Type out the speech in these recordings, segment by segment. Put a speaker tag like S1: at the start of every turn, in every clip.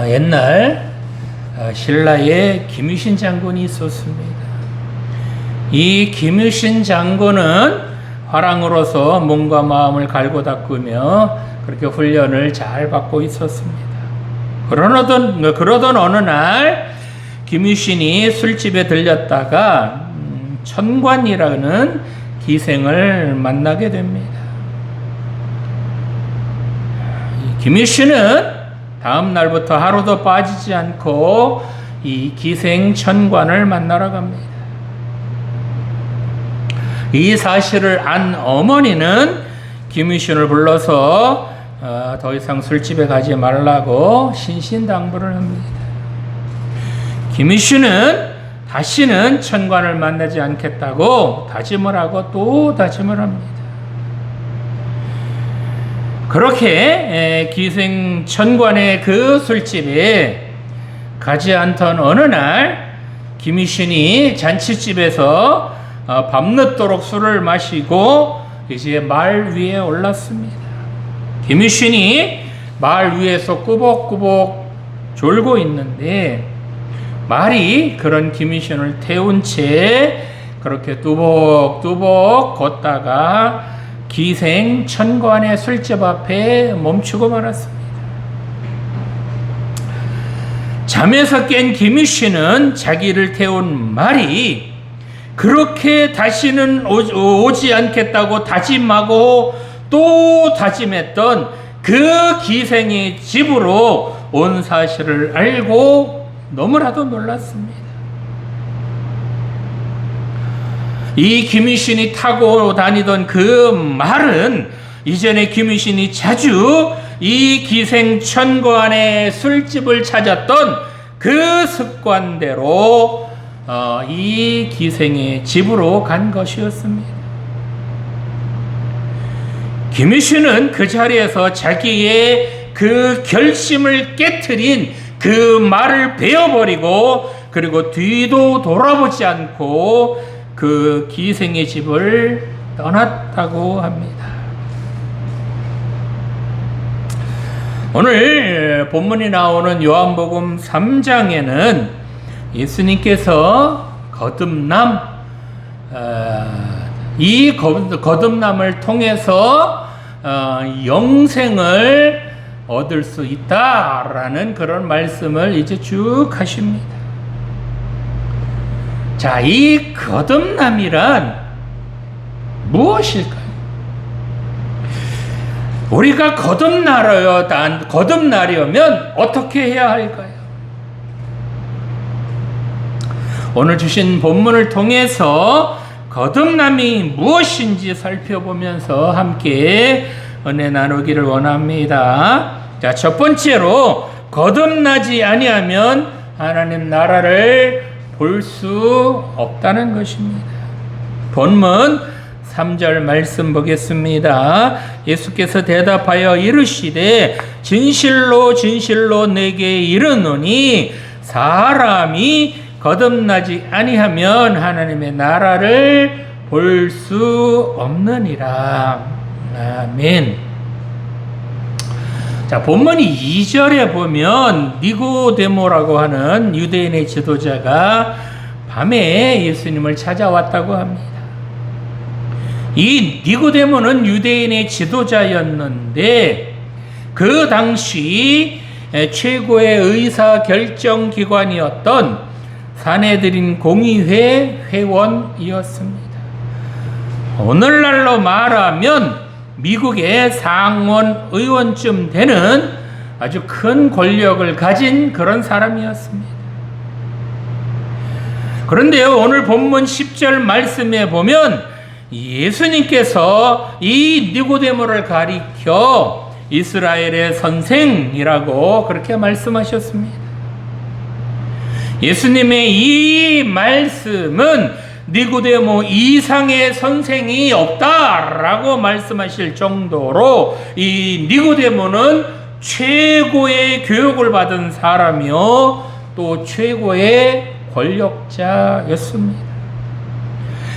S1: 옛날 신라에 김유신 장군이 있었습니다. 이 김유신 장군은 화랑으로서 몸과 마음을 갈고 닦으며 그렇게 훈련을 잘 받고 있었습니다. 그러던 어느 날 김유신이 술집에 들렸다가 천관이라는 기생을 만나게 됩니다. 김유신은 다음 날부터 하루도 빠지지 않고 이 기생 천관을 만나러 갑니다. 이 사실을 안 어머니는 김유신을 불러서 더 이상 술집에 가지 말라고 신신당부를 합니다. 김유신은 다시는 천관을 만나지 않겠다고 다짐을 하고 또 다짐을 합니다. 그렇게 기생 천관의 그 술집에 가지 않던 어느 날 김유신이 잔치집에서 밤늦도록 술을 마시고 이제 말 위에 올랐습니다. 김유신이 말 위에서 꾸벅꾸벅 졸고 있는데 말이 그런 김유신을 태운 채 그렇게 뚜벅뚜벅 걷다가 기생 천관의 술집 앞에 멈추고 말았습니다. 잠에서 깬 김유신은 자기를 태운 말이 그렇게 다시는 오지 않겠다고 다짐하고 또 다짐했던 그 기생의 집으로 온 사실을 알고 너무나도 놀랐습니다. 이 김유신이 타고 다니던 그 말은 이전에 김유신이 자주 이 기생 천관의 술집을 찾았던 그 습관대로 이 기생의 집으로 간 것이었습니다. 김유신은 그 자리에서 자기의 그 결심을 깨트린 그 말을 베어버리고 그리고 뒤도 돌아보지 않고 그 기생의 집을 떠났다고 합니다. 오늘 본문이 나오는 요한복음 3장에는 예수님께서 거듭남, 이 거듭남을 통해서 영생을 얻을 수 있다라는 그런 말씀을 이제 쭉 하십니다. 자, 이 거듭남이란 무엇일까요? 우리가 거듭나려면 어떻게 해야 할까요? 오늘 주신 본문을 통해서 거듭남이 무엇인지 살펴보면서 함께 은혜 나누기를 원합니다. 자, 첫 번째로 거듭나지 아니하면 하나님 나라를 볼 수 없다는 것입니다. 본문 3절 말씀 보겠습니다. 예수께서 대답하여 이르시되 진실로 진실로 내게 이르노니 사람이 거듭나지 아니하면 하나님의 나라를 볼 수 없느니라. 아멘. 자, 본문이 2절에 보면 니고데모라고 하는 유대인의 지도자가 밤에 예수님을 찾아왔다고 합니다. 이 니고데모는 유대인의 지도자였는데 그 당시 최고의 의사 결정 기관이었던 산헤드린 공의회 회원이었습니다. 오늘날로 말하면 미국의 상원 의원쯤 되는 아주 큰 권력을 가진 그런 사람이었습니다. 그런데요, 오늘 본문 10절 말씀에 보면 예수님께서 이 니고데모를 가리켜 이스라엘의 선생이라고 그렇게 말씀하셨습니다. 예수님의 이 말씀은 니고데모 이상의 선생이 없다라고 말씀하실 정도로 이 니고데모는 최고의 교육을 받은 사람이요 또 최고의 권력자였습니다.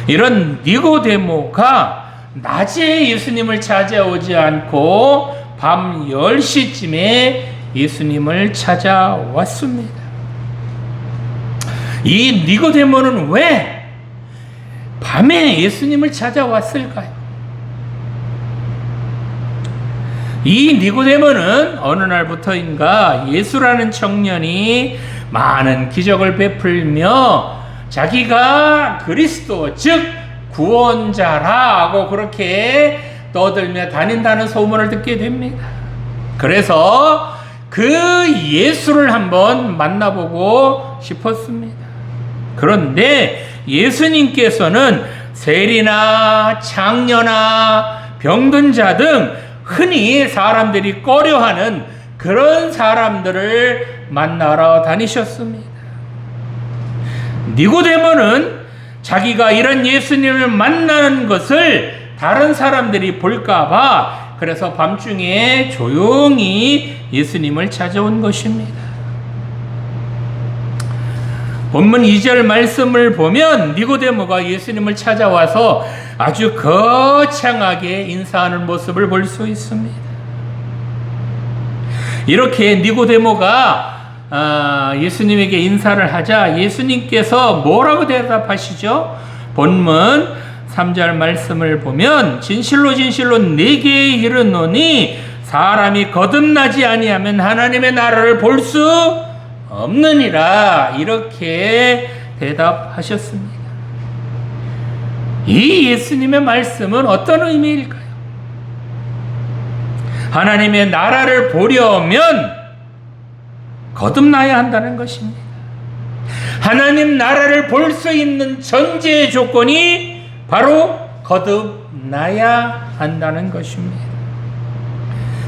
S1: 이런 니고데모가 낮에 예수님을 찾아오지 않고 밤 10시쯤에 예수님을 찾아왔습니다. 이 니고데모는 왜 밤에 예수님을 찾아왔을까요? 이 니고데모는 어느 날부터인가 예수라는 청년이 많은 기적을 베풀며 자기가 그리스도, 즉 구원자라고 그렇게 떠들며 다닌다는 소문을 듣게 됩니다. 그래서 그 예수를 한번 만나보고 싶었습니다. 그런데 예수님께서는 세리나 장녀나 병든 자 등 흔히 사람들이 꺼려하는 그런 사람들을 만나러 다니셨습니다. 니고데모는 자기가 이런 예수님을 만나는 것을 다른 사람들이 볼까봐 그래서 밤중에 조용히 예수님을 찾아온 것입니다. 본문 2절 말씀을 보면 니고데모가 예수님을 찾아와서 아주 거창하게 인사하는 모습을 볼 수 있습니다. 이렇게 니고데모가 예수님에게 인사를 하자 예수님께서 뭐라고 대답하시죠? 본문 3절 말씀을 보면 진실로 진실로 네게 이르노니 사람이 거듭나지 아니하면 하나님의 나라를 볼 수 없느니라, 이렇게 대답하셨습니다. 이 예수님의 말씀은 어떤 의미일까요? 하나님의 나라를 보려면 거듭나야 한다는 것입니다. 하나님 나라를 볼 수 있는 전제 조건이 바로 거듭나야 한다는 것입니다.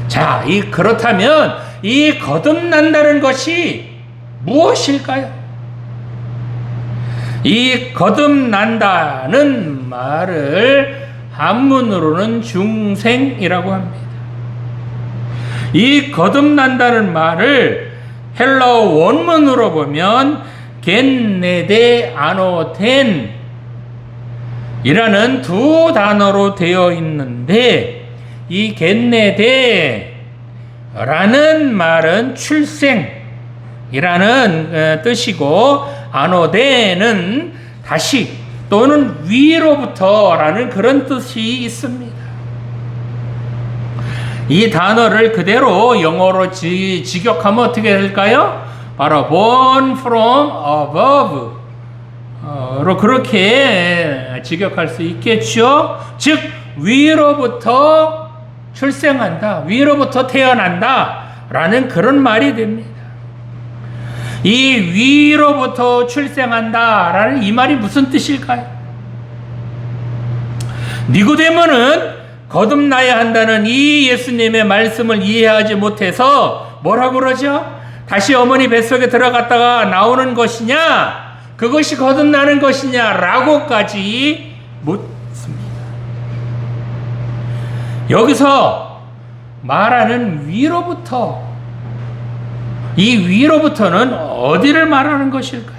S1: 자, 그렇다면 이 거듭난다는 것이 무엇일까요? 이 거듭난다는 말을 한문으로는 중생이라고 합니다. 이 거듭난다는 말을 헬라어 원문으로 보면 겐네데 아노텐 이라는 두 단어로 되어 있는데, 이 겐네데 라는 말은 출생이라는 뜻이고 아노데는 다시 또는 위로부터 라는 그런 뜻이 있습니다. 이 단어를 그대로 영어로 직역하면 어떻게 될까요? 바로 born from above 로 그렇게 직역할 수 있겠죠. 즉 위로부터 출생한다, 위로부터 태어난다 라는 그런 말이 됩니다. 이 위로부터 출생한다 라는 이 말이 무슨 뜻일까요? 니고데모는 거듭나야 한다는 이 예수님의 말씀을 이해하지 못해서 뭐라고 그러죠? 다시 어머니 뱃속에 들어갔다가 나오는 것이냐, 그것이 거듭나는 것이냐 라고까지 묻습니다. 여기서 말하는 위로부터, 이 위로부터는 어디를 말하는 것일까요?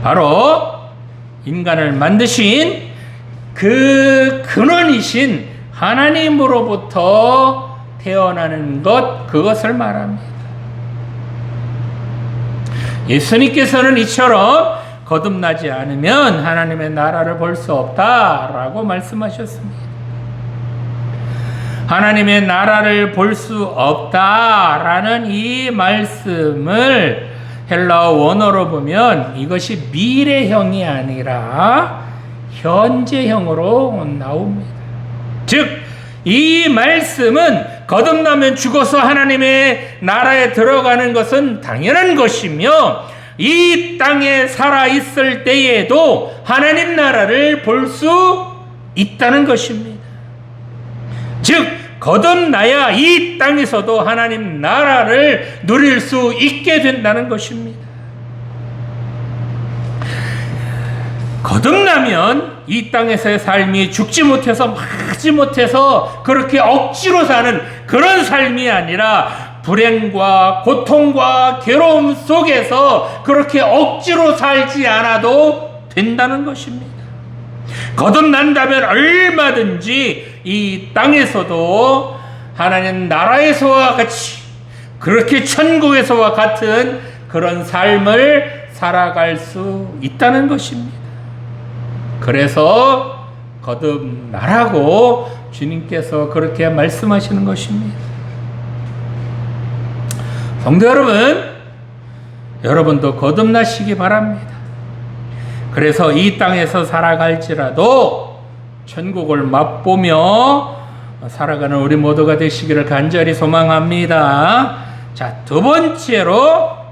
S1: 바로 인간을 만드신 그 근원이신 하나님으로부터 태어나는 것, 그것을 말합니다. 예수님께서는 이처럼 거듭나지 않으면 하나님의 나라를 볼 수 없다라고 말씀하셨습니다. 하나님의 나라를 볼 수 없다라는 이 말씀을 헬라어 원어로 보면 이것이 미래형이 아니라 현재형으로 나옵니다. 즉, 이 말씀은 거듭나면 죽어서 하나님의 나라에 들어가는 것은 당연한 것이며 이 땅에 살아있을 때에도 하나님 나라를 볼 수 있다는 것입니다. 즉, 거듭나야 이 땅에서도 하나님 나라를 누릴 수 있게 된다는 것입니다. 거듭나면 이 땅에서의 삶이 죽지 못해서 마지 못해서 그렇게 억지로 사는 그런 삶이 아니라 불행과 고통과 괴로움 속에서 그렇게 억지로 살지 않아도 된다는 것입니다. 거듭난다면 얼마든지 이 땅에서도 하나님 나라에서와 같이 그렇게 천국에서와 같은 그런 삶을 살아갈 수 있다는 것입니다. 그래서 거듭나라고 주님께서 그렇게 말씀하시는 것입니다. 성도 여러분, 여러분도 거듭나시기 바랍니다. 그래서 이 땅에서 살아갈지라도 천국을 맛보며 살아가는 우리 모두가 되시기를 간절히 소망합니다. 자, 두 번째로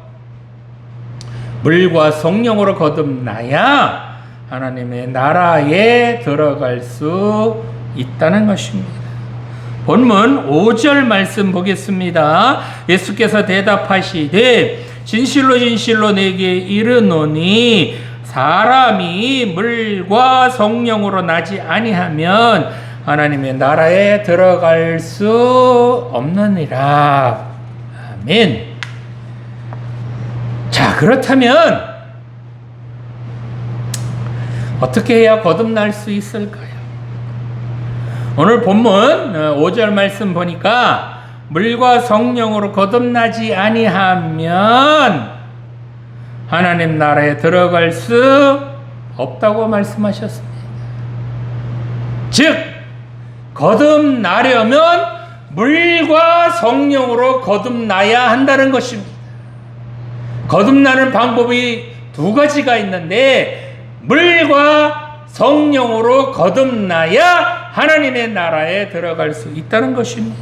S1: 물과 성령으로 거듭나야 하나님의 나라에 들어갈 수 있다는 것입니다. 본문 5절 말씀 보겠습니다. 예수께서 대답하시되 진실로 진실로 내게 이르노니 사람이 물과 성령으로 나지 아니하면 하나님의 나라에 들어갈 수 없느니라. 아멘. 자, 그렇다면 어떻게 해야 거듭날 수 있을까요? 오늘 본문 5절 말씀 보니까 물과 성령으로 거듭나지 아니하면 하나님 나라에 들어갈 수 없다고 말씀하셨습니다. 즉 거듭나려면 물과 성령으로 거듭나야 한다는 것입니다. 거듭나는 방법이 두 가지가 있는데 물과 성령으로 거듭나야 하나님의 나라에 들어갈 수 있다는 것입니다.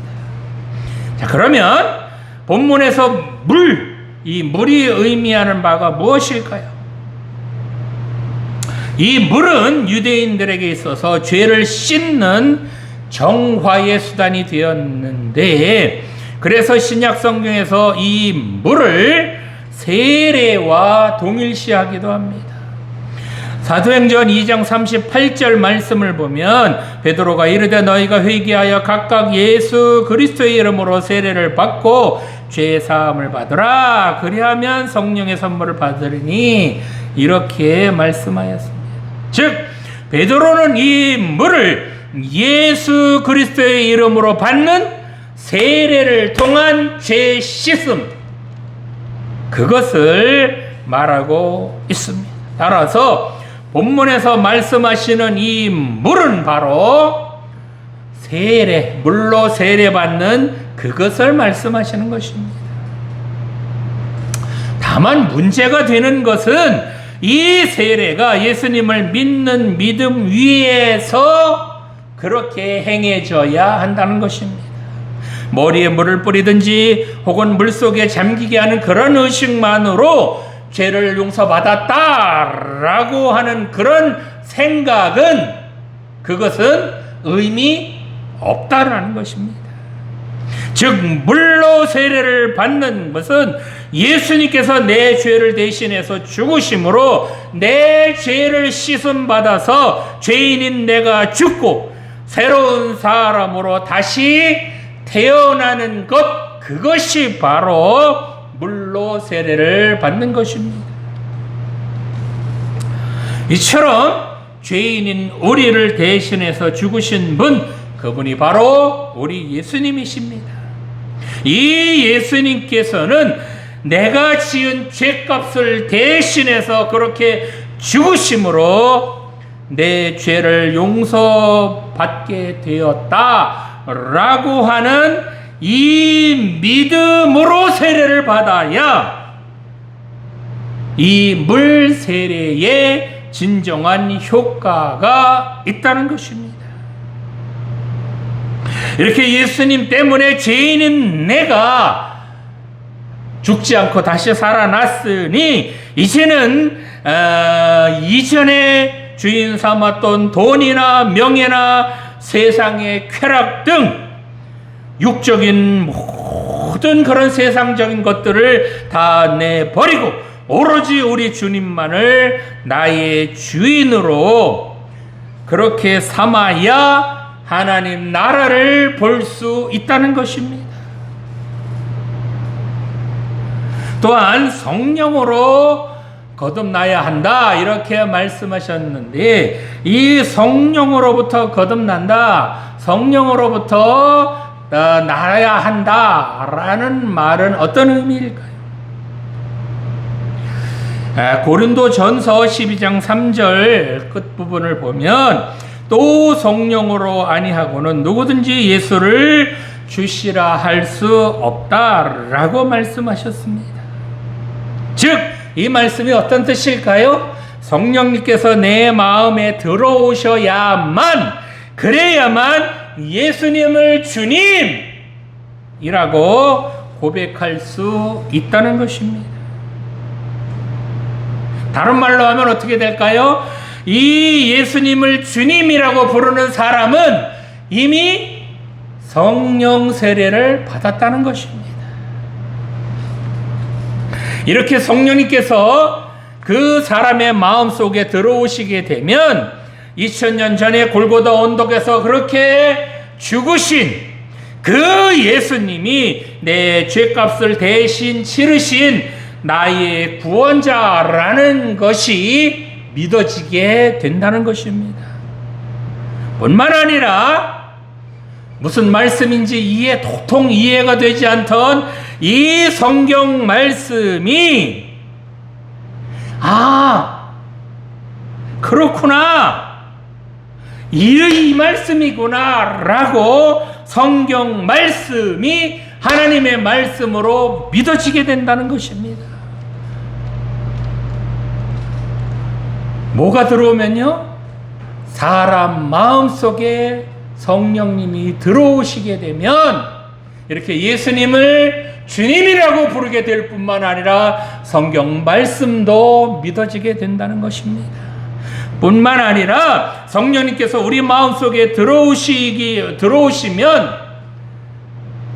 S1: 자, 그러면 본문에서 이 물이 의미하는 바가 무엇일까요? 이 물은 유대인들에게 있어서 죄를 씻는 정화의 수단이 되었는데, 그래서 신약 성경에서 이 물을 세례와 동일시하기도 합니다. 사도행전 2장 38절 말씀을 보면 베드로가 이르되 너희가 회개하여 각각 예수 그리스도의 이름으로 세례를 받고 죄 사함을 받으라. 그리하면 성령의 선물을 받으리니 이렇게 말씀하였습니다. 즉 베드로는 이 물을 예수 그리스도의 이름으로 받는 세례를 통한 죄 씻음, 그것을 말하고 있습니다. 따라서 본문에서 말씀하시는 이 물은 바로 세례, 물로 세례받는 그것을 말씀하시는 것입니다. 다만 문제가 되는 것은 이 세례가 예수님을 믿는 믿음 위에서 그렇게 행해져야 한다는 것입니다. 머리에 물을 뿌리든지 혹은 물속에 잠기게 하는 그런 의식만으로 죄를 용서받았다라고 하는 그런 생각은, 그것은 의미 없다라는 것입니다. 즉 물로 세례를 받는 것은 예수님께서 내 죄를 대신해서 죽으심으로 내 죄를 씻음 받아서 죄인인 내가 죽고 새로운 사람으로 다시 태어나는 것, 그것이 바로 물로 세례를 받는 것입니다. 이처럼 죄인인 우리를 대신해서 죽으신 분, 그분이 바로 우리 예수님이십니다. 이 예수님께서는 내가 지은 죄값을 대신해서 그렇게 죽으심으로 내 죄를 용서받게 되었다라고 하는 이 믿음으로 세례를 받아야 이 물 세례에 진정한 효과가 있다는 것입니다. 이렇게 예수님 때문에 죄인인 내가 죽지 않고 다시 살아났으니 이제는 이전에 주인 삼았던 돈이나 명예나 세상의 쾌락 등 육적인 모든 그런 세상적인 것들을 다 내버리고 오로지 우리 주님만을 나의 주인으로 그렇게 삼아야 하나님 나라를 볼 수 있다는 것입니다. 또한 성령으로 거듭나야 한다 이렇게 말씀하셨는데, 이 성령으로부터 거듭난다, 성령으로부터 나야 한다라는 말은 어떤 의미일까요? 고린도전서 12장 3절 끝부분을 보면 또 성령으로 아니하고는 누구든지 예수를 주시라 할 수 없다라고 말씀하셨습니다. 즉, 이 말씀이 어떤 뜻일까요? 성령님께서 내 마음에 들어오셔야만, 그래야만 예수님을 주님이라고 고백할 수 있다는 것입니다. 다른 말로 하면 어떻게 될까요? 이 예수님을 주님이라고 부르는 사람은 이미 성령 세례를 받았다는 것입니다. 이렇게 성령님께서 그 사람의 마음속에 들어오시게 되면 2000년 전에 골고다 언덕에서 그렇게 죽으신 그 예수님이 내 죄값을 대신 치르신 나의 구원자라는 것이 믿어지게 된다는 것입니다. 뿐만 아니라 무슨 말씀인지 도통 이해가 되지 않던 이 성경 말씀이 그렇구나, 이 말씀이구나 라고 성경 말씀이 하나님의 말씀으로 믿어지게 된다는 것입니다. 뭐가 들어오면요? 사람 마음속에 성령님이 들어오시게 되면 이렇게 예수님을 주님이라고 부르게 될 뿐만 아니라 성경 말씀도 믿어지게 된다는 것입니다. 뿐만 아니라 성령님께서 우리 마음속에 들어오시면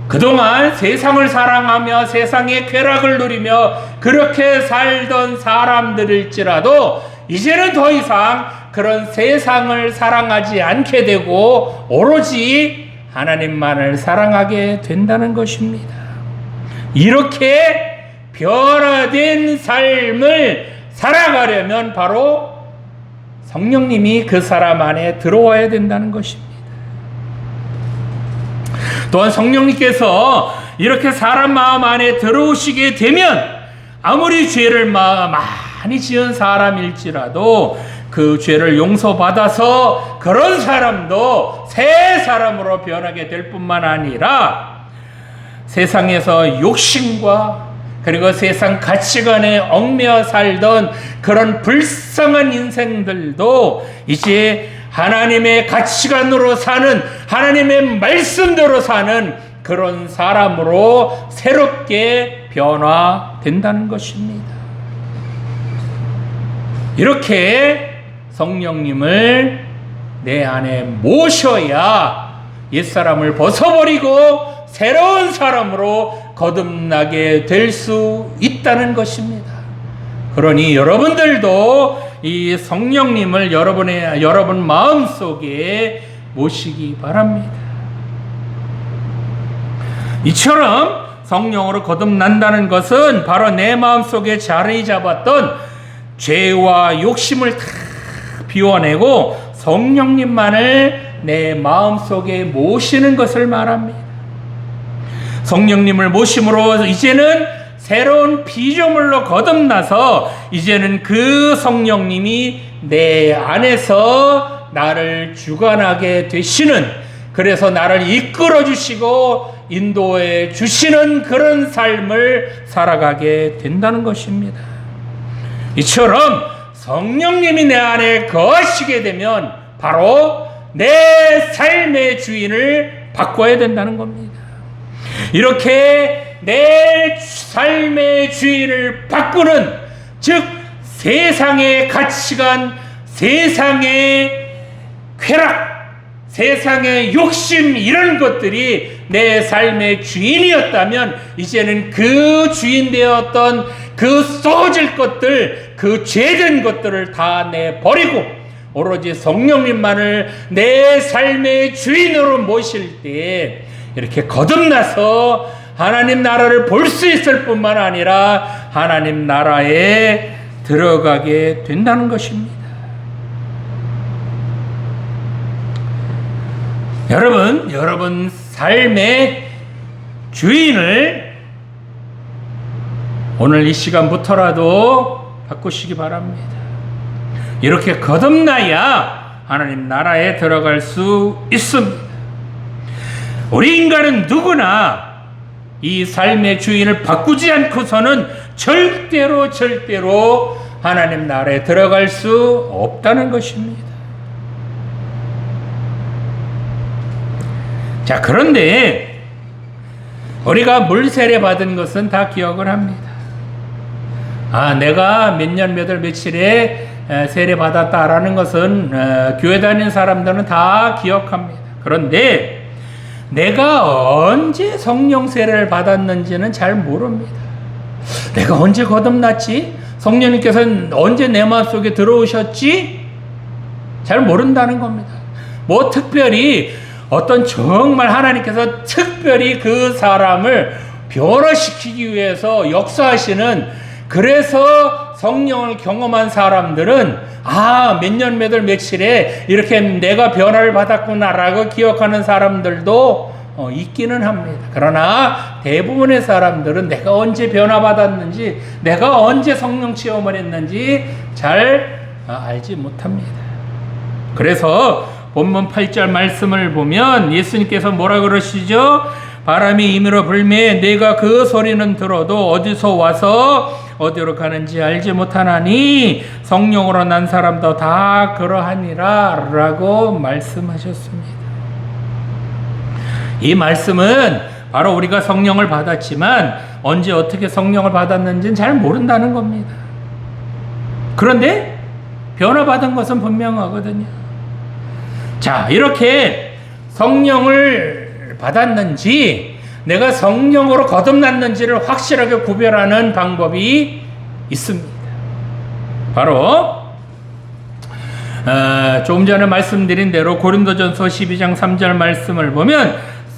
S1: 그동안 세상을 사랑하며 세상의 쾌락을 누리며 그렇게 살던 사람들일지라도 이제는 더 이상 그런 세상을 사랑하지 않게 되고 오로지 하나님만을 사랑하게 된다는 것입니다. 이렇게 변화된 삶을 살아가려면 바로 성령님이 그 사람 안에 들어와야 된다는 것입니다. 또한 성령님께서 이렇게 사람 마음 안에 들어오시게 되면 아무리 죄를 많이 지은 사람일지라도 그 죄를 용서받아서 그런 사람도 새 사람으로 변하게 될 뿐만 아니라 세상에서 욕심과 그리고 세상 가치관에 얽매여 살던 그런 불쌍한 인생들도 이제 하나님의 가치관으로 사는, 하나님의 말씀대로 사는 그런 사람으로 새롭게 변화된다는 것입니다. 이렇게 성령님을 내 안에 모셔야 옛사람을 벗어버리고 새로운 사람으로 거듭나게 될 수 있다는 것입니다. 그러니 여러분들도 이 성령님을 여러분 마음속에 모시기 바랍니다. 이처럼 성령으로 거듭난다는 것은 바로 내 마음속에 자리 잡았던 죄와 욕심을 다 비워내고 성령님만을 내 마음속에 모시는 것을 말합니다. 성령님을 모심으로 이제는 새로운 피조물로 거듭나서 이제는 그 성령님이 내 안에서 나를 주관하게 되시는, 그래서 나를 이끌어 주시고 인도해 주시는 그런 삶을 살아가게 된다는 것입니다. 이처럼 성령님이 내 안에 거하시게 되면 바로 내 삶의 주인을 바꿔야 된다는 겁니다. 이렇게 내 삶의 주인을 바꾸는, 즉 세상의 가치관, 세상의 쾌락, 세상의 욕심, 이런 것들이 내 삶의 주인이었다면 이제는 그 주인 되었던 그 쏟아질 것들, 그 죄된 것들을 다 내버리고 오로지 성령님만을 내 삶의 주인으로 모실 때 이렇게 거듭나서 하나님 나라를 볼 수 있을 뿐만 아니라 하나님 나라에 들어가게 된다는 것입니다. 여러분 삶의 주인을 오늘 이 시간부터라도 바꾸시기 바랍니다. 이렇게 거듭나야 하나님 나라에 들어갈 수 있습니다. 우리 인간은 누구나 이 삶의 주인을 바꾸지 않고서는 절대로 하나님 나라에 들어갈 수 없다는 것입니다. 자, 그런데 우리가 물 세례 받은 것은 다 기억을 합니다. 내가 몇 년 몇 월 며칠에 세례 받았다라는 것은 교회 다니는 사람들은 다 기억합니다. 그런데 내가 언제 성령 세례를 받았는지는 잘 모릅니다. 내가 언제 거듭났지? 성령님께서는 언제 내 마음속에 들어오셨지? 잘 모른다는 겁니다. 뭐 특별히 어떤 정말 하나님께서 특별히 그 사람을 변화시키기 위해서 역사하시는, 그래서 성령을 경험한 사람들은 몇 년 몇 월 며칠에 이렇게 내가 변화를 받았구나라고 기억하는 사람들도 있기는 합니다. 그러나 대부분의 사람들은 내가 언제 변화받았는지, 내가 언제 성령 체험을 했는지 잘 알지 못합니다. 그래서 본문 8절 말씀을 보면 예수님께서 뭐라 그러시죠? 바람이 임으로 불매 내가 그 소리는 들어도 어디서 와서 어디로 가는지 알지 못하나니 성령으로 난 사람도 다 그러하니라 라고 말씀하셨습니다. 이 말씀은 바로 우리가 성령을 받았지만 언제 어떻게 성령을 받았는지는 잘 모른다는 겁니다. 그런데 변화받은 것은 분명하거든요. 자, 이렇게 성령을 받았는지 내가 성령으로 거듭났는지를 확실하게 구별하는 방법이 있습니다. 바로 조금 전에 말씀드린 대로 고린도전서 12장 3절 말씀을 보면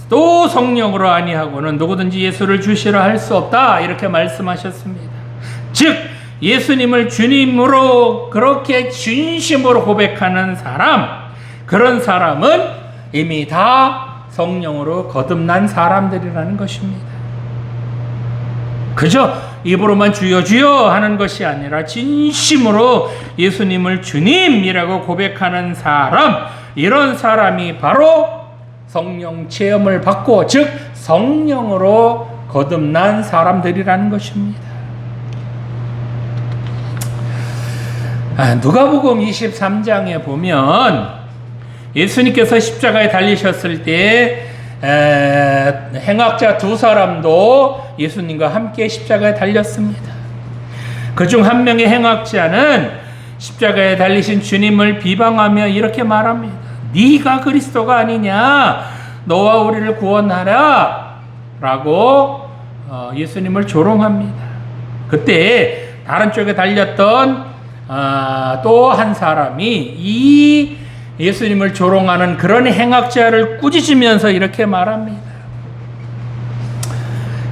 S1: 또 성령으로 아니하고는 누구든지 예수를 주시라 할 수 없다 이렇게 말씀하셨습니다. 즉 예수님을 주님으로 그렇게 진심으로 고백하는 사람, 그런 사람은 이미 다 성령으로 거듭난 사람들이라는 것입니다. 그저 입으로만 주여 주여 하는 것이 아니라 진심으로 예수님을 주님이라고 고백하는 사람, 이런 사람이 바로 성령 체험을 받고 즉 성령으로 거듭난 사람들이라는 것입니다. 누가복음 23장에 보면 예수님께서 십자가에 달리셨을 때 행악자 두 사람도 예수님과 함께 십자가에 달렸습니다. 그중 한 명의 행악자는 십자가에 달리신 주님을 비방하며 이렇게 말합니다. 네가 그리스도가 아니냐, 너와 우리를 구원하라 라고 예수님을 조롱합니다. 그때 다른 쪽에 달렸던 또 한 사람이 이 예수님을 조롱하는 그런 행악자를 꾸짖으면서 이렇게 말합니다.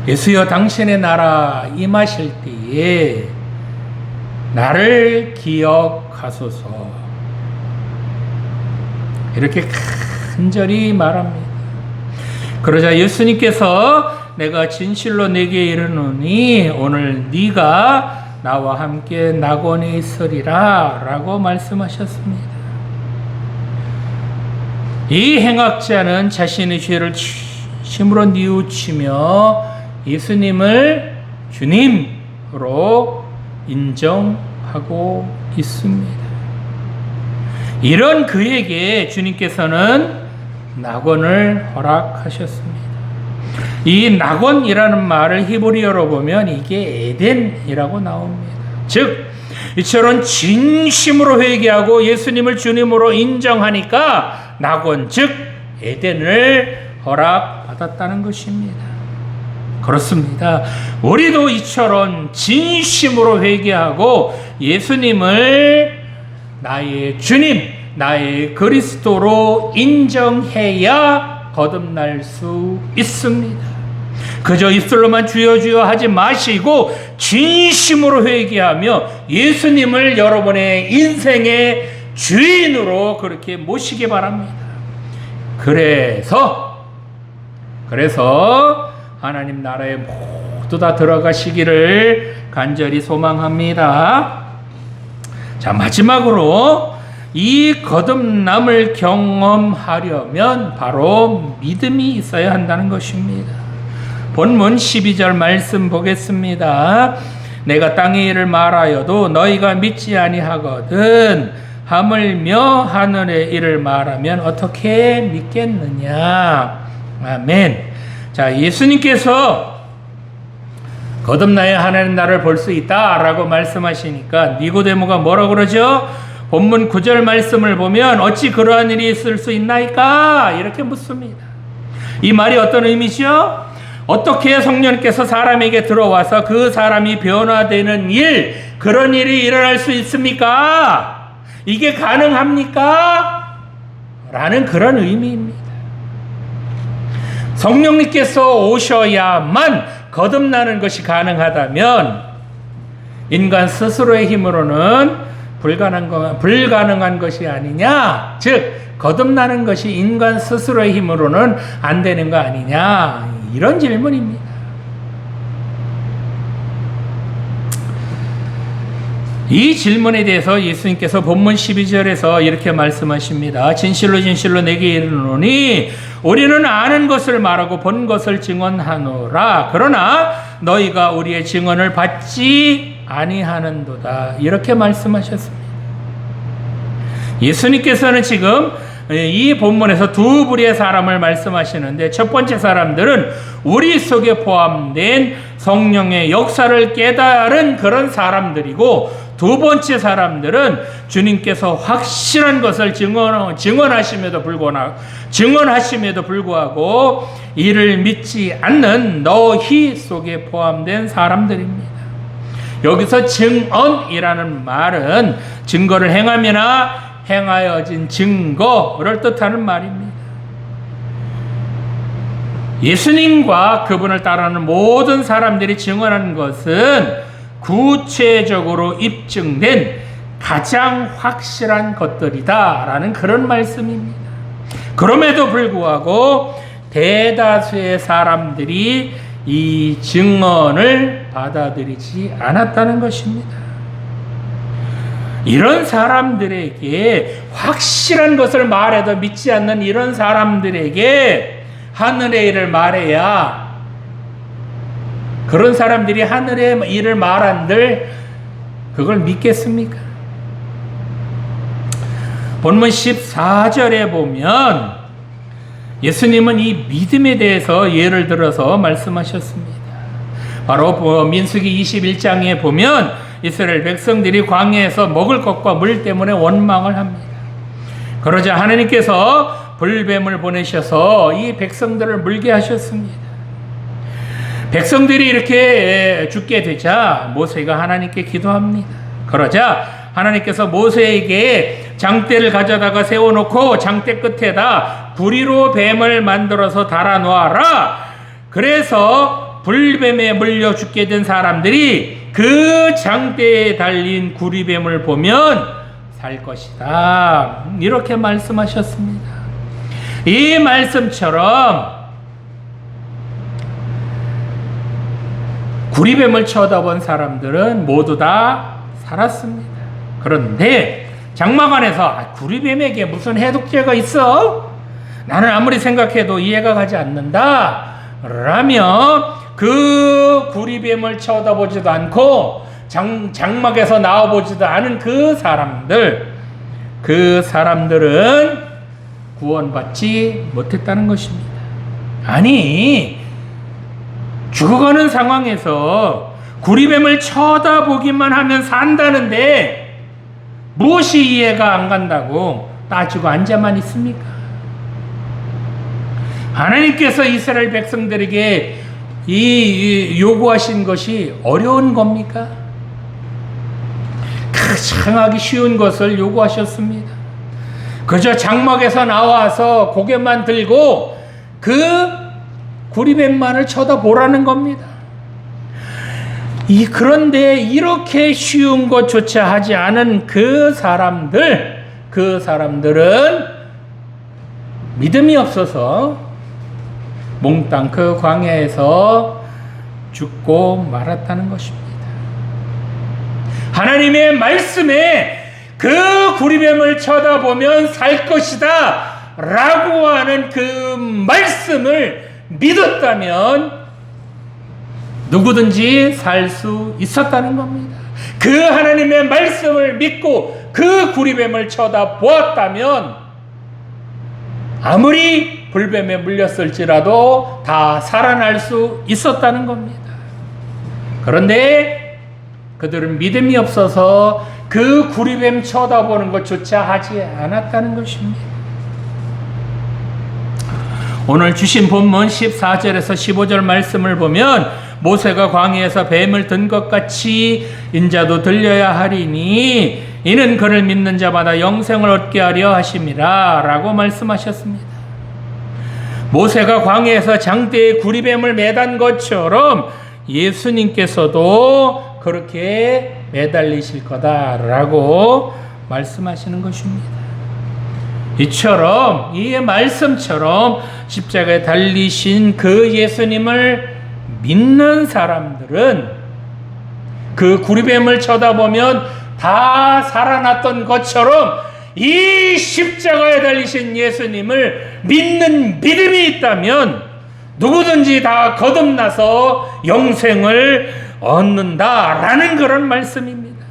S1: 예수여, 당신의 나라 임하실 때에 나를 기억하소서. 이렇게 간절히 말합니다. 그러자 예수님께서 내가 진실로 내게 이르노니 오늘 네가 나와 함께 낙원에 있으리라 라고 말씀하셨습니다. 이 행악자는 자신의 죄를 힘으로 뉘우치며 예수님을 주님으로 인정하고 있습니다. 이런 그에게 주님께서는 낙원을 허락하셨습니다. 이 낙원이라는 말을 히브리어로 보면 이게 에덴이라고 나옵니다. 즉 이처럼 진심으로 회개하고 예수님을 주님으로 인정하니까 낙원 즉 에덴을 허락받았다는 것입니다. 그렇습니다. 우리도 이처럼 진심으로 회개하고 예수님을 나의 주님, 나의 그리스도로 인정해야 거듭날 수 있습니다. 그저 입술로만 주여 주여 하지 마시고 진심으로 회개하며 예수님을 여러분의 인생의 주인으로 그렇게 모시기 바랍니다. 그래서 그래서 하나님 나라에 모두 다 들어가시기를 간절히 소망합니다. 자, 마지막으로 이 거듭남을 경험하려면 바로 믿음이 있어야 한다는 것입니다. 본문 12절 말씀 보겠습니다. 내가 땅의 일을 말하여도 너희가 믿지 아니하거든 하물며 하늘의 일을 말하면 어떻게 믿겠느냐. 아멘. 자, 예수님께서 거듭나야 하나님 나라를 볼 수 있다라고 말씀하시니까 니고데모가 뭐라고 그러죠? 본문 9절 말씀을 보면 어찌 그러한 일이 있을 수 있나이까? 이렇게 묻습니다. 이 말이 어떤 의미죠? 어떻게 성령께서 사람에게 들어와서 그 사람이 변화되는 일, 그런 일이 일어날 수 있습니까? 이게 가능합니까? 라는 그런 의미입니다. 성령님께서 오셔야만 거듭나는 것이 가능하다면 인간 스스로의 힘으로는 불가능한 것이 아니냐? 즉 거듭나는 것이 인간 스스로의 힘으로는 안 되는 거 아니냐? 이런 질문입니다. 이 질문에 대해서 예수님께서 본문 12절에서 이렇게 말씀하십니다. 진실로 진실로 내게 이르노니 우리는 아는 것을 말하고 본 것을 증언하노라. 그러나 너희가 우리의 증언을 받지 아니하는도다. 이렇게 말씀하셨습니다. 예수님께서는 지금 이 본문에서 두 부류의 사람을 말씀하시는데, 첫 번째 사람들은 우리 속에 포함된 성령의 역사를 깨달은 그런 사람들이고, 두 번째 사람들은 주님께서 확실한 것을 증언하심에도 불구하고 이를 믿지 않는 너희 속에 포함된 사람들입니다. 여기서 증언이라는 말은 증거를 행하거나 행하여진 증거를 뜻하는 말입니다. 예수님과 그분을 따르는 모든 사람들이 증언하는 것은 구체적으로 입증된 가장 확실한 것들이다라는 그런 말씀입니다. 그럼에도 불구하고 대다수의 사람들이 이 증언을 받아들이지 않았다는 것입니다. 이런 사람들에게, 확실한 것을 말해도 믿지 않는 이런 사람들에게 하늘의 일을 말해야, 그런 사람들이 하늘의 일을 말한들 그걸 믿겠습니까? 본문 14절에 보면 예수님은 이 믿음에 대해서 예를 들어서 말씀하셨습니다. 바로 민수기 21장에 보면 이스라엘 백성들이 광야에서 먹을 것과 물 때문에 원망을 합니다. 그러자 하나님께서 불뱀을 보내셔서 이 백성들을 물게 하셨습니다. 백성들이 이렇게 죽게 되자 모세가 하나님께 기도합니다. 그러자 하나님께서 모세에게 장대를 가져다가 세워놓고 장대 끝에다 구리로 뱀을 만들어서 달아놓아라. 그래서 불뱀에 물려 죽게 된 사람들이 그 장대에 달린 구리뱀을 보면 살 것이다. 이렇게 말씀하셨습니다. 이 말씀처럼 구리뱀을 쳐다본 사람들은 모두 다 살았습니다. 그런데 장막안에서 구리뱀에게 무슨 해독제가 있어? 나는 아무리 생각해도 이해가 가지 않는다 라며 그 구리뱀을 쳐다보지도 않고 장막에서 나와보지도 않은 그 사람들은 구원받지 못했다는 것입니다. 아니, 죽어가는 상황에서 구리뱀을 쳐다보기만 하면 산다는데 무엇이 이해가 안 간다고 따지고 앉아만 있습니까? 하나님께서 이스라엘 백성들에게 이 요구하신 것이 어려운 겁니까? 가장 하기 쉬운 것을 요구하셨습니다. 그저 장막에서 나와서 고개만 들고 그 구리뱀만을 쳐다보라는 겁니다. 그런데 이렇게 쉬운 것조차 하지 않은 그 사람들은 믿음이 없어서 몽땅 그 광야에서 죽고 말았다는 것입니다. 하나님의 말씀에 그 구리뱀을 쳐다보면 살 것이다 라고 하는 그 말씀을 믿었다면 누구든지 살 수 있었다는 겁니다. 그 하나님의 말씀을 믿고 그 구리뱀을 쳐다보았다면 아무리 불뱀에 물렸을지라도 다 살아날 수 있었다는 겁니다. 그런데 그들은 믿음이 없어서 그 구리뱀 쳐다보는 것조차 하지 않았다는 것입니다. 오늘 주신 본문 14절에서 15절 말씀을 보면 모세가 광야에서 뱀을 든 것 같이 인자도 들려야 하리니 이는 그를 믿는 자마다 영생을 얻게 하려 하심이라 라고 말씀하셨습니다. 모세가 광야에서 장대에 구리뱀을 매단 것처럼 예수님께서도 그렇게 매달리실 거다라고 말씀하시는 것입니다. 이처럼 이 말씀처럼 십자가에 달리신 그 예수님을 믿는 사람들은 그 구리뱀을 쳐다보면 다 살아났던 것처럼 이 십자가에 달리신 예수님을 믿는 믿음이 있다면 누구든지 다 거듭나서 영생을 얻는다라는 그런 말씀입니다.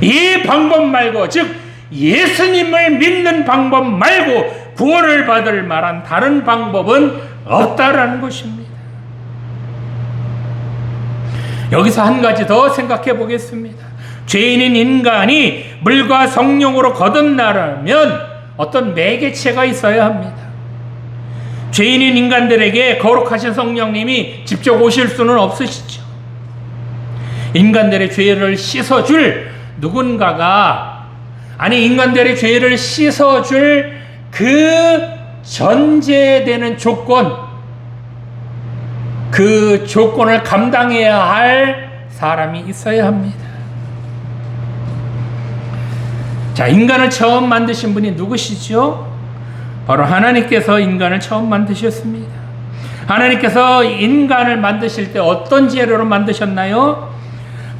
S1: 이 방법 말고, 즉 예수님을 믿는 방법 말고 구원을 받을 만한 다른 방법은 없다라는 것입니다. 여기서 한 가지 더 생각해 보겠습니다. 죄인인 인간이 물과 성령으로 거듭나려면 어떤 매개체가 있어야 합니다. 죄인인 인간들에게 거룩하신 성령님이 직접 오실 수는 없으시죠. 인간들의 죄를 씻어줄 누군가가, 아니 인간들의 죄를 씻어줄 그 전제되는 조건, 그 조건을 감당해야 할 사람이 있어야 합니다. 자, 인간을 처음 만드신 분이 누구시죠? 바로 하나님께서 인간을 처음 만드셨습니다. 하나님께서 인간을 만드실 때 어떤 재료로 만드셨나요?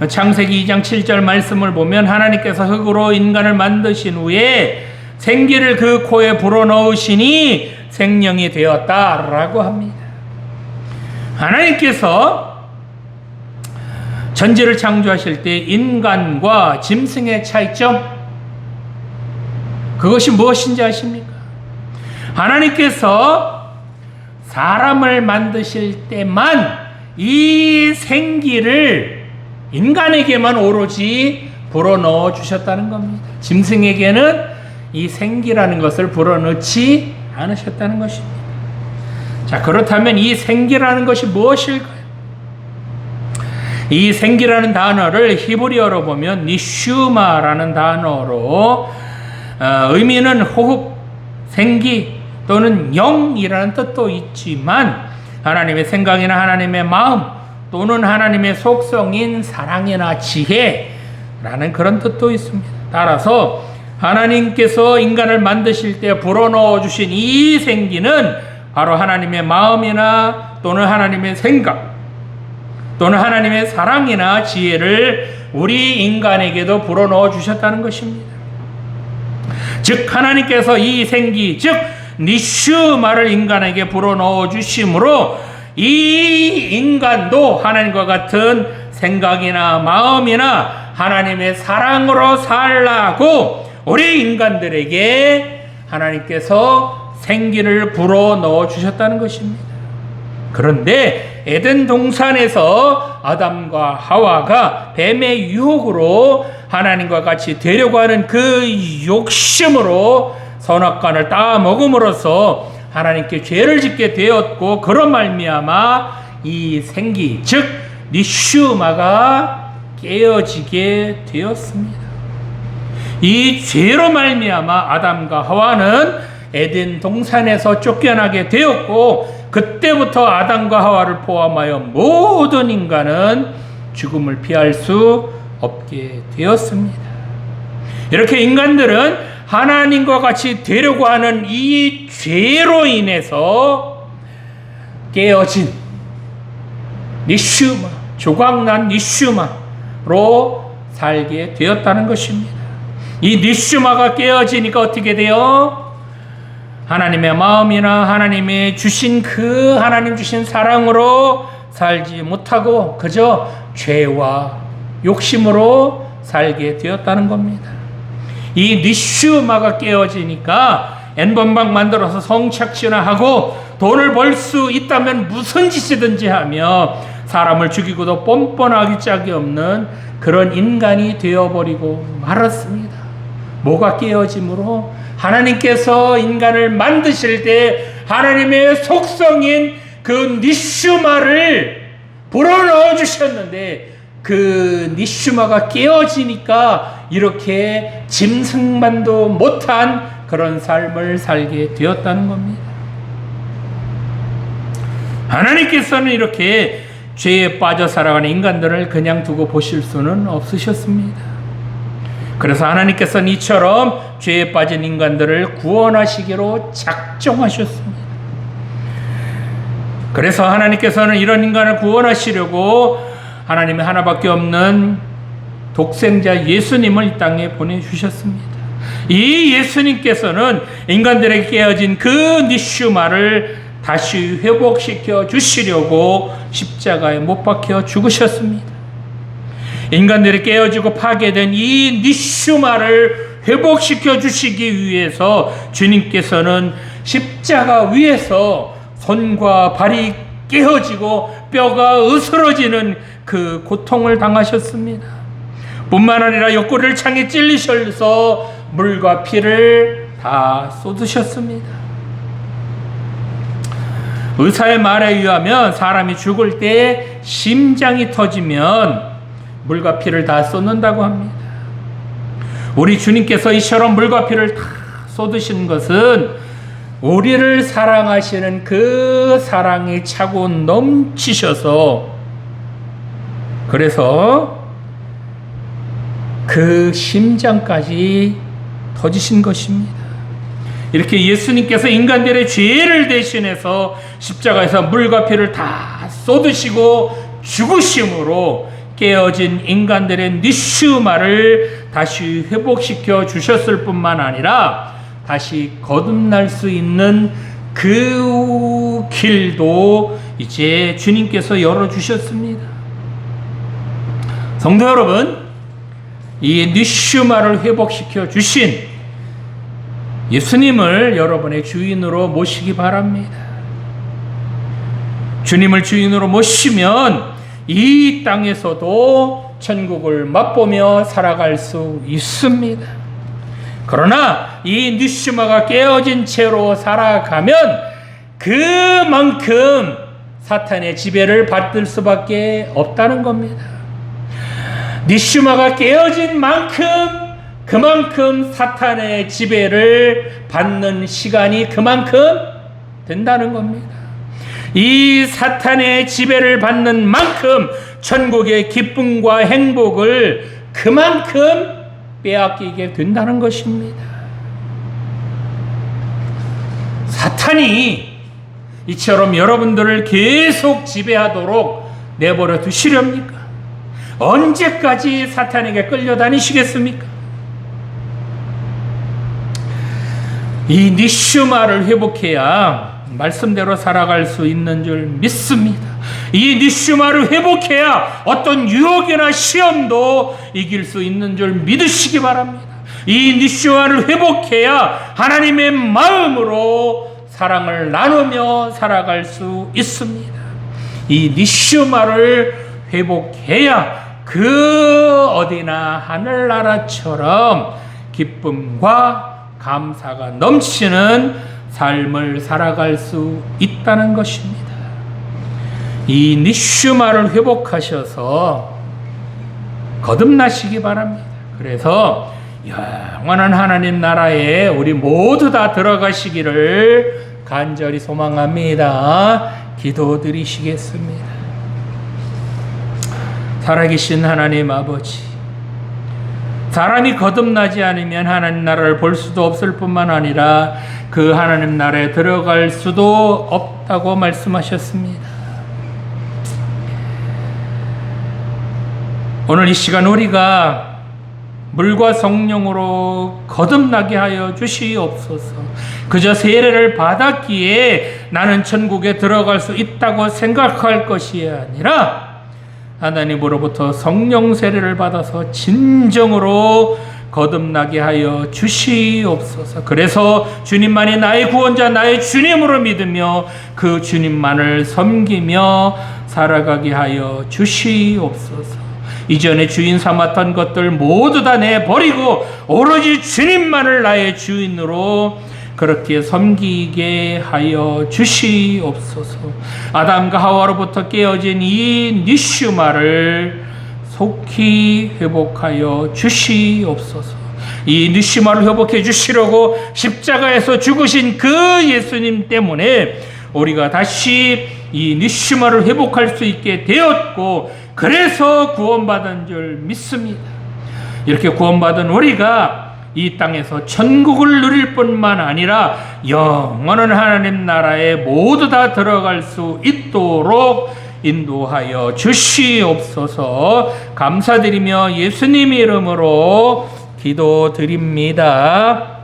S1: 창세기 2장 7절 말씀을 보면 하나님께서 흙으로 인간을 만드신 후에 생기를 그 코에 불어넣으시니 생명이 되었다라고 합니다. 하나님께서 천지를 창조하실 때 인간과 짐승의 차이점, 그것이 무엇인지 아십니까? 하나님께서 사람을 만드실 때만 이 생기를 인간에게만 오로지 불어넣어 주셨다는 겁니다. 짐승에게는 이 생기라는 것을 불어넣지 않으셨다는 것입니다. 자, 그렇다면 이 생기라는 것이 무엇일까요? 이 생기라는 단어를 히브리어로 보면 니슈마라는 단어로 의미는 호흡, 생기 또는 영이라는 뜻도 있지만 하나님의 생각이나 하나님의 마음 또는 하나님의 속성인 사랑이나 지혜라는 그런 뜻도 있습니다. 따라서 하나님께서 인간을 만드실 때 불어넣어 주신 이 생기는 바로 하나님의 마음이나 또는 하나님의 생각 또는 하나님의 사랑이나 지혜를 우리 인간에게도 불어넣어 주셨다는 것입니다. 즉 하나님께서 이 생기, 즉 니슈마를 인간에게 불어넣어 주심으로 이 인간도 하나님과 같은 생각이나 마음이나 하나님의 사랑으로 살라고 우리 인간들에게 하나님께서 생기를 불어넣어 주셨다는 것입니다. 그런데 에덴 동산에서 아담과 하와가 뱀의 유혹으로 하나님과 같이 되려고 하는 그 욕심으로 선악과를 따먹음으로써 하나님께 죄를 짓게 되었고, 그런 말미암아 이 생기, 즉 니슈마가 깨어지게 되었습니다. 이 죄로 말미암아 아담과 하와는 에덴 동산에서 쫓겨나게 되었고, 그때부터 아담과 하와를 포함하여 모든 인간은 죽음을 피할 수 없게 되었습니다. 이렇게 인간들은 하나님과 같이 되려고 하는 이 죄로 인해서 깨어진 니슈마, 조각난 니슈마로 살게 되었다는 것입니다. 이 니슈마가 깨어지니까 어떻게 돼요? 하나님의 마음이나 하나님의 주신 그 하나님 주신 사랑으로 살지 못하고 그저 죄와 욕심으로 살게 되었다는 겁니다. 이 니슈마가 깨어지니까 N번방 만들어서 성착취나 하고 돈을 벌 수 있다면 무슨 짓이든지 하며 사람을 죽이고도 뻔뻔하기 짝이 없는 그런 인간이 되어버리고 말았습니다. 뭐가 깨어짐으로? 하나님께서 인간을 만드실 때 하나님의 속성인 그 니슈마를 불어넣어 주셨는데 그 니슈마가 깨어지니까 이렇게 짐승만도 못한 그런 삶을 살게 되었다는 겁니다. 하나님께서는 이렇게 죄에 빠져 살아가는 인간들을 그냥 두고 보실 수는 없으셨습니다. 그래서 하나님께서는 이처럼 죄에 빠진 인간들을 구원하시기로 작정하셨습니다. 그래서 하나님께서는 이런 인간을 구원하시려고 하나님의 하나밖에 없는 독생자 예수님을 이 땅에 보내주셨습니다. 이 예수님께서는 인간들에게 깨어진 그 니슈마를 다시 회복시켜 주시려고 십자가에 못 박혀 죽으셨습니다. 인간들이 깨어지고 파괴된 이 니슈마를 회복시켜 주시기 위해서 주님께서는 십자가 위에서 손과 발이 깨어지고 뼈가 으스러지는 그 고통을 당하셨습니다. 뿐만 아니라 옆구리를 창에 찔리셔서 물과 피를 다 쏟으셨습니다. 의사의 말에 의하면 사람이 죽을 때 심장이 터지면 물과 피를 다 쏟는다고 합니다. 우리 주님께서 이처럼 물과 피를 다 쏟으신 것은 우리를 사랑하시는 그 사랑이 차고 넘치셔서 그래서 그 심장까지 터지신 것입니다. 이렇게 예수님께서 인간들의 죄를 대신해서 십자가에서 물과 피를 다 쏟으시고 죽으심으로 깨어진 인간들의 니슈마를 다시 회복시켜 주셨을 뿐만 아니라 다시 거듭날 수 있는 그 길도 이제 주님께서 열어주셨습니다. 성도 여러분, 이 니슈마를 회복시켜 주신 예수님을 여러분의 주인으로 모시기 바랍니다. 주님을 주인으로 모시면 이 땅에서도 천국을 맛보며 살아갈 수 있습니다. 그러나 이 니슈마가 깨어진 채로 살아가면 그만큼 사탄의 지배를 받을 수밖에 없다는 겁니다. 니슈마가 깨어진 만큼 그만큼 사탄의 지배를 받는 시간이 그만큼 된다는 겁니다. 이 사탄의 지배를 받는 만큼 천국의 기쁨과 행복을 그만큼 빼앗기게 된다는 것입니다. 사탄이 이처럼 여러분들을 계속 지배하도록 내버려 두시렵니까? 언제까지 사탄에게 끌려다니시겠습니까? 이 니슈마를 회복해야 말씀대로 살아갈 수 있는 줄 믿습니다. 이 니슈마를 회복해야 어떤 유혹이나 시험도 이길 수 있는 줄 믿으시기 바랍니다. 이 니슈마를 회복해야 하나님의 마음으로 사랑을 나누며 살아갈 수 있습니다. 이 니슈마를 회복해야 그 어디나 하늘나라처럼 기쁨과 감사가 넘치는 삶을 살아갈 수 있다는 것입니다. 이 니슈마를 회복하셔서 거듭나시기 바랍니다. 그래서 영원한 하나님 나라에 우리 모두 다 들어가시기를 간절히 소망합니다. 기도드리시겠습니다. 살아계신 하나님 아버지, 사람이 거듭나지 않으면 하나님 나라를 볼 수도 없을 뿐만 아니라 그 하나님 나라에 들어갈 수도 없다고 말씀하셨습니다. 오늘 이 시간 우리가 물과 성령으로 거듭나게 하여 주시옵소서. 그저 세례를 받았기에 나는 천국에 들어갈 수 있다고 생각할 것이 아니라 하나님으로부터 성령 세례를 받아서 진정으로 거듭나게 하여 주시옵소서. 그래서 주님만이 나의 구원자, 나의 주님으로 믿으며 그 주님만을 섬기며 살아가게 하여 주시옵소서. 이전에 주인 삼았던 것들 모두 다 내버리고 오로지 주님만을 나의 주인으로 그렇게 섬기게 하여 주시옵소서. 아담과 하와로부터 깨어진 이 니슈마를 속히 회복하여 주시옵소서. 이 니슈마를 회복해 주시려고 십자가에서 죽으신 그 예수님 때문에 우리가 다시 이 니슈마를 회복할 수 있게 되었고, 그래서 구원받은 줄 믿습니다. 이렇게 구원받은 우리가 이 땅에서 천국을 누릴 뿐만 아니라 영원한 하나님 나라에 모두 다 들어갈 수 있도록 인도하여 주시옵소서. 감사드리며 예수님 이름으로 기도드립니다.